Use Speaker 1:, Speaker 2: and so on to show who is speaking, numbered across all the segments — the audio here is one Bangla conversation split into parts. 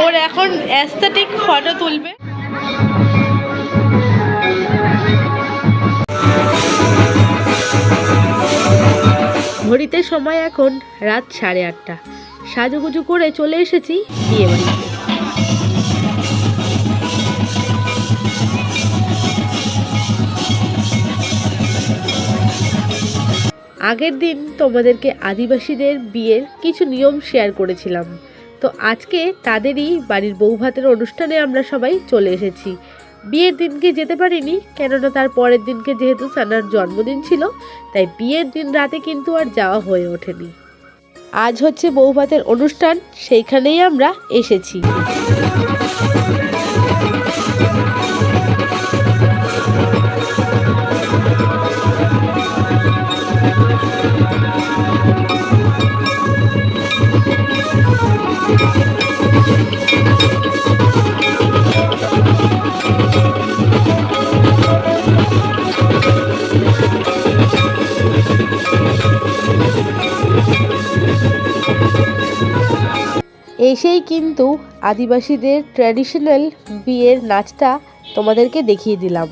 Speaker 1: ওর এখন অ্যাস্থেটিক ফটো তুলবে। ঘড়িতে সময় এখন রাত 8:30। সাজুগুজু করে চলে এসেছি বিয়ে বাড়িতে। আগের দিন তোমাদেরকে আদিবাসীদের বিয়ের কিছু নিয়ম শেয়ার করেছিলাম, তো আজকে তাদেরই বাড়ির বৌভাতের অনুষ্ঠানে আমরা সবাই চলে এসেছি। বিয়ের দিনকে যেতে পারিনি, কেননা তার পরের দিনকে যেহেতু সানার জন্মদিন ছিল, তাই বিয়ের দিন রাতে কিন্তু আর যাওয়া হয়ে ওঠেনি। আজ হচ্ছে বৌভাতের অনুষ্ঠান, সেইখানেই আমরা এসেছি। এসেই কিন্তু আদিবাসীদের ট্র্যাডিশনাল বিয়ের নাচটা তোমাদেরকে দেখিয়ে দিলাম।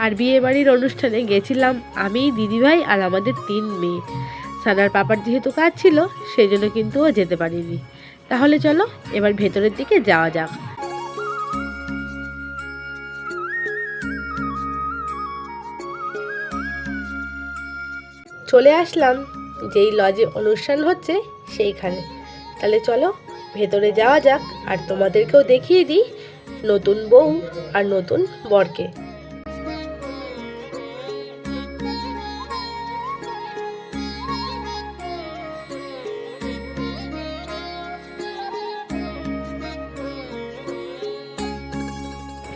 Speaker 1: আর বিয়ে বাড়ির অনুষ্ঠানে গেছিলাম আমি, দিদিভাই আর আমাদের 3 মেয়ে। সানার পাপার যেহেতু কাজ ছিল, সেই জন্য কিন্তু ও যেতে পারিনি। তাহলে চলো এবার ভেতরের দিকে যাওয়া যাক। চলে আসলাম যেই লজে অনুষ্ঠান হচ্ছে সেইখানে। তাহলে চলো ভেতরে যাওয়া যাক, আর তোমাদেরকেও দেখিয়ে দিই নতুন বউ আর নতুন বরকে।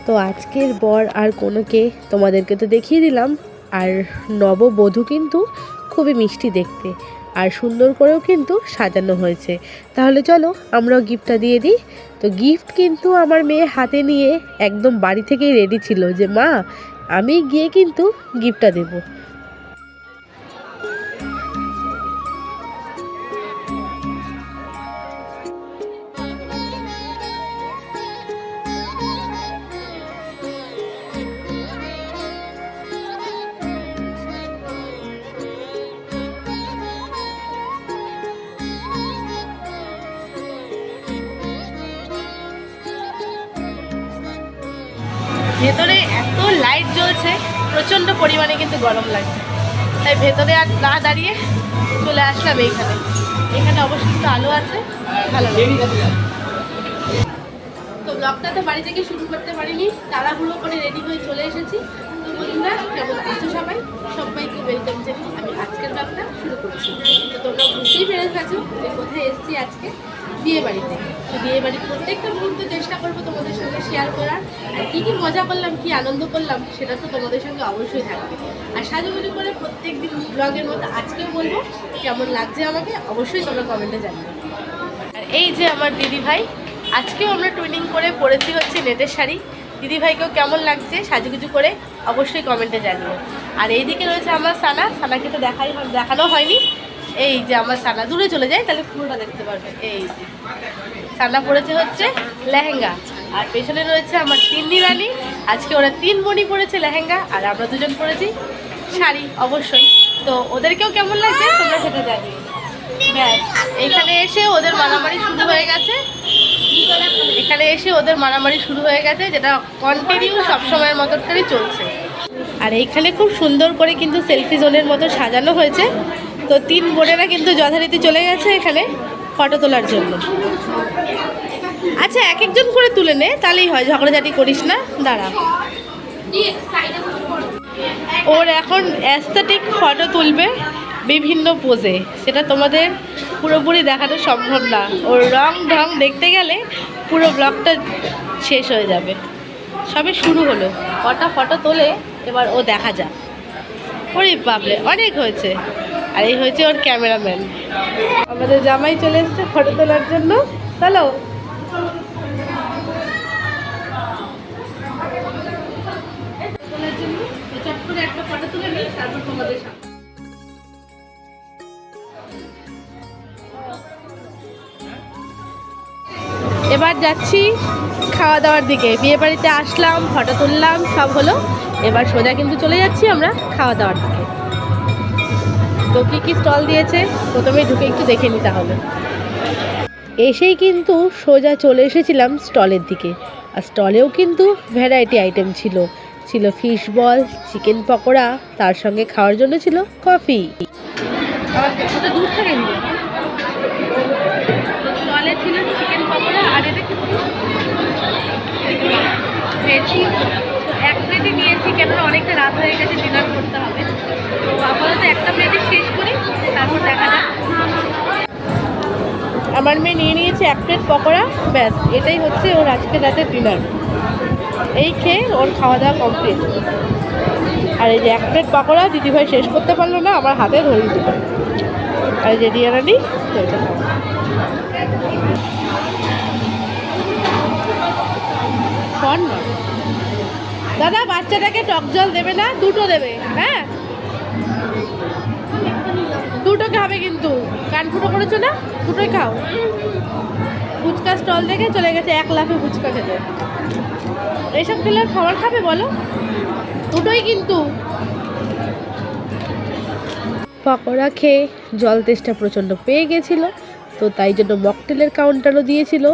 Speaker 1: তো আজকের বর আর কোনোকে তোমাদেরকে তো দেখিয়ে দিলাম, আর নববধূ কিন্তু খুবই মিষ্টি দেখতে আর সুন্দর করেও কিন্তু সাজানো হয়েছে। তাহলে চলো আমরাও গিফটটা দিয়ে দিই। তো গিফট কিন্তু আমার মেয়ে হাতে নিয়ে একদম বাড়ি থেকেই রেডি ছিল যে মা আমি গিয়ে কিন্তু গিফটটা দেবো। ভেতরে এত লাইট জ্বলছে, প্রচণ্ড পরিমাণে কিন্তু গরম লাগছে, তাই ভেতরে আর না দাঁড়িয়ে চলে আসলাম এইখানে। এখানে অবশ্যই কিন্তু আলো আছে, ভালো লাগে। তো ব্লগটা তো বাড়ি থেকে শুরু করতে পারিনি, তাড়াহুড়ো করে রেডি হয়ে চলে এসেছি। তো বন্ধুরা কেমন আছো সবাই, সবাইকে ওয়েলকাম জানিয়ে আমি আজকের ব্লগটা শুরু করছি। তো তোমরা বুঝতেই পেরে গেছো যে কোথায় এসেছি আজকে, বিয়ে বাড়িতে। তো বিয়ে বাড়ির প্রত্যেকটা মুহূর্তে চেষ্টা করবো তোমাদের সঙ্গে শেয়ার করার, আর কী কী মজা করলাম, কী আনন্দ করলাম সেটা তো তোমাদের সঙ্গে অবশ্যই থাকবে। আর সাজুগুজু করে প্রত্যেক দিন ব্লগের মতো আজকেও বলবো কেমন লাগছে আমাকে অবশ্যই তোমরা কমেন্টে জানিও। আর এই যে আমার দিদি ভাই, আজকেও আমরা টুইনিং করে পরেছি হচ্ছে নেটের শাড়ি। দিদিভাইকেও কেমন লাগছে সাজুগুজু করে অবশ্যই কমেন্টে জানিও। আর এইদিকে রয়েছে আমার সানা, সানাকে তো দেখানো হয়নি। এই যে আমার সানা, দূরে চলে যায় তাহলে পুরোটা দেখতে পারবে। এই যে সানা পরেছে হচ্ছে লেহেঙ্গা, আর পেছনে রয়েছে আমার 3 রানী। আজকে ওরা 3 বোনই পরেছে লেহেঙ্গা, আর আমরা 2জন পরেছি শাড়ি অবশ্যই। তো ওদেরকেও কেমন লাগছে তোমরা সেটা জানিও। ব্যাস এইখানে এসে ওদের মারামারি শুরু হয়ে গেছে, যেটা কন্টিনিউ সবসময়ের মতো করে চলছে। আর এইখানে খুব সুন্দর করে কিন্তু সেলফি জোনের মতো সাজানো হয়েছে। তো 3 বোনেরা কিন্তু যথারীতি চলে গেছে এখানে ফটো তোলার জন্য। আচ্ছা এক একজন করে তুলে নে, তাহলেই হয়, ঝগড়াঝাটি করিস না, দাঁড়া। ওর এখন অ্যাস্থেটিক ফটো তুলবে বিভিন্ন পোজে, সেটা তোমাদের পুরোপুরি দেখানো সম্ভব না। ওর রং ঢং দেখতে গেলে পুরো ব্লগটা শেষ হয়ে যাবে। সবে শুরু হলো, কটা ফটো তোলে এবার ও দেখা যাক। ওরে বাপরে অনেক হয়েছে। আর এই হয়েছে ওর ক্যামেরাম্যান। আমাদের জামাই চলে এসছে ফটো তোলার জন্য। চলো একটা ফটো তুলে নিই, তারপর তোমাদের সামনে। এবার যাচ্ছি খাওয়া দাওয়ার দিকে। বিয়ে বাড়িতে আসলাম, ফটো তুললাম, সব হলো। এবার সোজা কিন্তু চলে যাচ্ছি আমরা খাওয়া দাওয়ার দিকে। তো কী কী স্টল দিয়েছে প্রথমে ঢুকে একটু দেখে নিতে হবে। এসেই কিন্তু সোজা চলে এসেছিলাম স্টলের দিকে। আর স্টলেও কিন্তু ভ্যারাইটি আইটেম ছিল। ছিল ফিশ বল, চিকেন পকোড়া, তার সঙ্গে খাওয়ার জন্য ছিল কফি। দূর থেকে স্টলে ছিল চিকেন পকোড়া আর এটা ভেজি। তো এক প্লেটে নিয়েছি, কেননা অনেকটা রাত হয়ে গেছে, ডিনার করতে হবে। তো আপাতত একটা প্লেটে শেষ করি, তারপর দেখা যাক। আমার মেয়ে নিয়ে নিয়েছে এক প্লেট পকোড়া, ব্যাস এটাই হচ্ছে ওর আজকে রাতের ডিনার। এই খেয়ে ওর খাওয়া দাওয়া কমপ্লিট। আর এই যে এক প্লেট পকোড়া দিদিভাই শেষ করতে পারলো না, আমার হাতে ধরিয়ে দিল। আর এই যে রিয়ারানি এটা ফোন না দাদা, বাচ্চাটাকে টক জল দেবে না, দুটো দেবে। হ্যাঁ, দুটো খাবে কিন্তু, কান ফুটো করেছো না, দুটোই খাও। ফুচকা স্টল দেখে চলে গেছে 1 লাফে ফুচকা খেতে। এইসব খেলে আর খাবার খাবে বলো? দুটোই কিন্তু। পকোড়া খেয়ে জল তেষ্টা প্রচণ্ড পেয়ে গেছিল, তো তাই জন্য মকটেলের কাউন্টারও দিয়েছিল।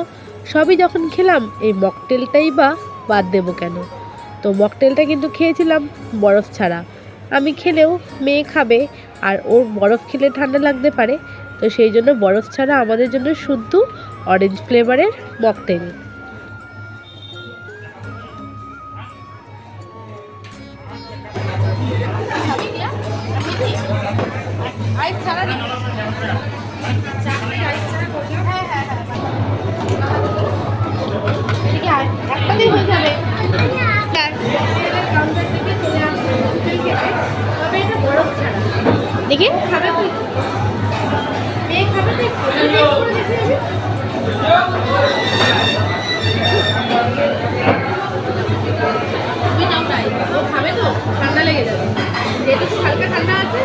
Speaker 1: সবই যখন খেলাম, এই মকটেলটাই বা বাদ দেবো কেন? তো মকটেলটা কিন্তু খেয়েছিলাম বরফ ছাড়া। আমি খেলেও মেয়ে খাবে, আর ওর বরফ খেলে ঠান্ডা লাগতে পারে, তো সেই জন্য বরফ ছাড়া আমাদের জন্য শুদ্ধ অরেঞ্জ ফ্লেভারের মকটেল। একটাতেই হয়ে যাবে। দেখি খাবে, মেয়ে খাবে তো খাবে, তো ঠান্ডা লেগে যাবে, যেহেতু হালকা ঠান্ডা আছে।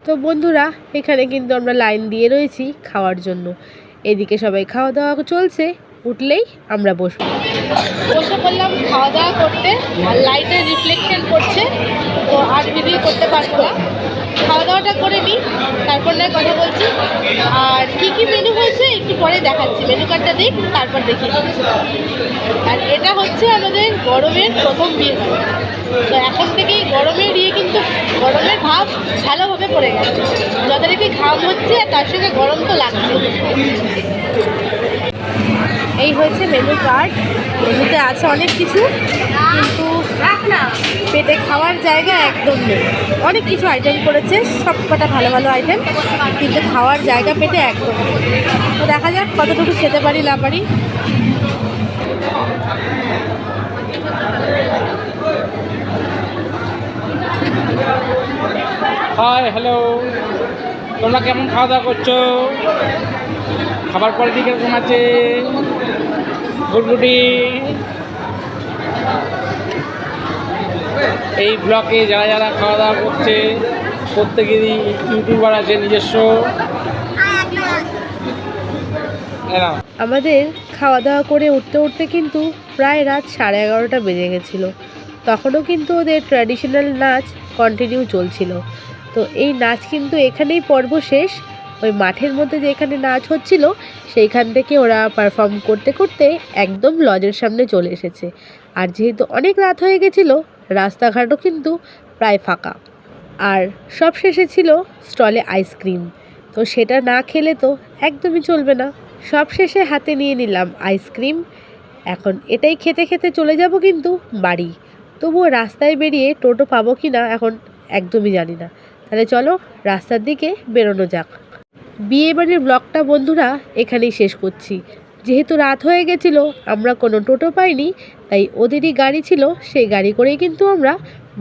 Speaker 1: তো বন্ধুরা, এখানে কিন্তু আমরা লাইন দিয়ে রয়েছি খাওয়ার জন্য। এদিকে সবাই খাওয়া দাওয়া চলছে, উঠলেই আমরা বসে পড়লাম খাওয়া দাওয়া করতে। আর লাইটের রিফ্লেকশন করছে, তো আর ভিডিও করতে পারবো না। খাওয়া দাওয়াটা করে নিই, তারপর নয় কথা বলছি। আর কি কি মেনু হয়েছে একটু পরে দেখাচ্ছি, মেনু কার্ডটা দিই, তারপর দেখি। আর এটা হচ্ছে আমাদের গরমের প্রথম বিয়ে বাড়ি। তো এখন থেকেই গরমের কিন্তু গরমের ভাব ভালোভাবে পড়ে গেছে, যথারীতি ঘাম হচ্ছে, আর তার সঙ্গে গরম তো লাগছে। এই হয়েছে মেনু কার্ড। মেনুতে আছে অনেক কিছু, কিন্তু পেটে খাওয়ার জায়গা একদম নেই। অনেক কিছু আইটেম করেছে, সব কটা ভালো ভালো আইটেম, কিন্তু খাওয়ার জায়গা পেটে একদম নেই। তো দেখা যাক কতটুকু খেতে পারি না পারি।
Speaker 2: হাই, হ্যালো, তোমরা কেমন খাওয়া দাওয়া করছো? খাবার কোয়ালিটি কীরকম আছে? গুডগুডি। এই ব্লকে যারা যারা খাওয়া দাওয়া করছে, প্রত্যেকেরই ইউটিউবার আছে নিজস্ব।
Speaker 1: আমাদের খাওয়া দাওয়া করে উঠতে উঠতে কিন্তু প্রায় রাত 11:30 বেজে গেছিলো। তখনও কিন্তু ওদের ট্র্যাডিশনাল নাচ কন্টিনিউ চলছিল। তো এই নাচ কিন্তু এখানেই পর্ব শেষ। ওই মাঠের মধ্যে যেখানে নাচ হচ্ছিল, সেইখান থেকে ওরা পারফর্ম করতে করতে একদম লজের সামনে চলে এসেছে। আর যেহেতু অনেক রাত হয়ে গেছিলো, রাস্তাঘাটও কিন্তু প্রায় ফাঁকা। আর সব শেষে ছিল স্টলে আইসক্রিম। তো সেটা না খেলে তো একদমই চলবে না। সব শেষে হাতে নিয়ে নিলাম আইসক্রিম। এখন এটাই খেতে খেতে চলে যাব কিন্তু বাড়ি। তবুও রাস্তায় বেরিয়ে টোটো পাবো কি না এখন একদমই জানি না। তাহলে চলো রাস্তার দিকে বেরোনো যাক। বিয়েবাড়ির ব্লগটা বন্ধুরা এখানেই শেষ করছি। যেহেতু রাত হয়ে গেছিলো, আমরা কোনো টোটো পাইনি, তাই ওদেরই গাড়ি ছিল, সেই গাড়ি করেই কিন্তু আমরা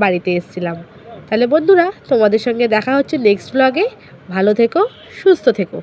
Speaker 1: বাড়িতে এসেছিলাম। তাহলে বন্ধুরা, তোমাদের সঙ্গে দেখা হচ্ছে নেক্সট ব্লগে। ভালো থেকো, সুস্থ থেকো।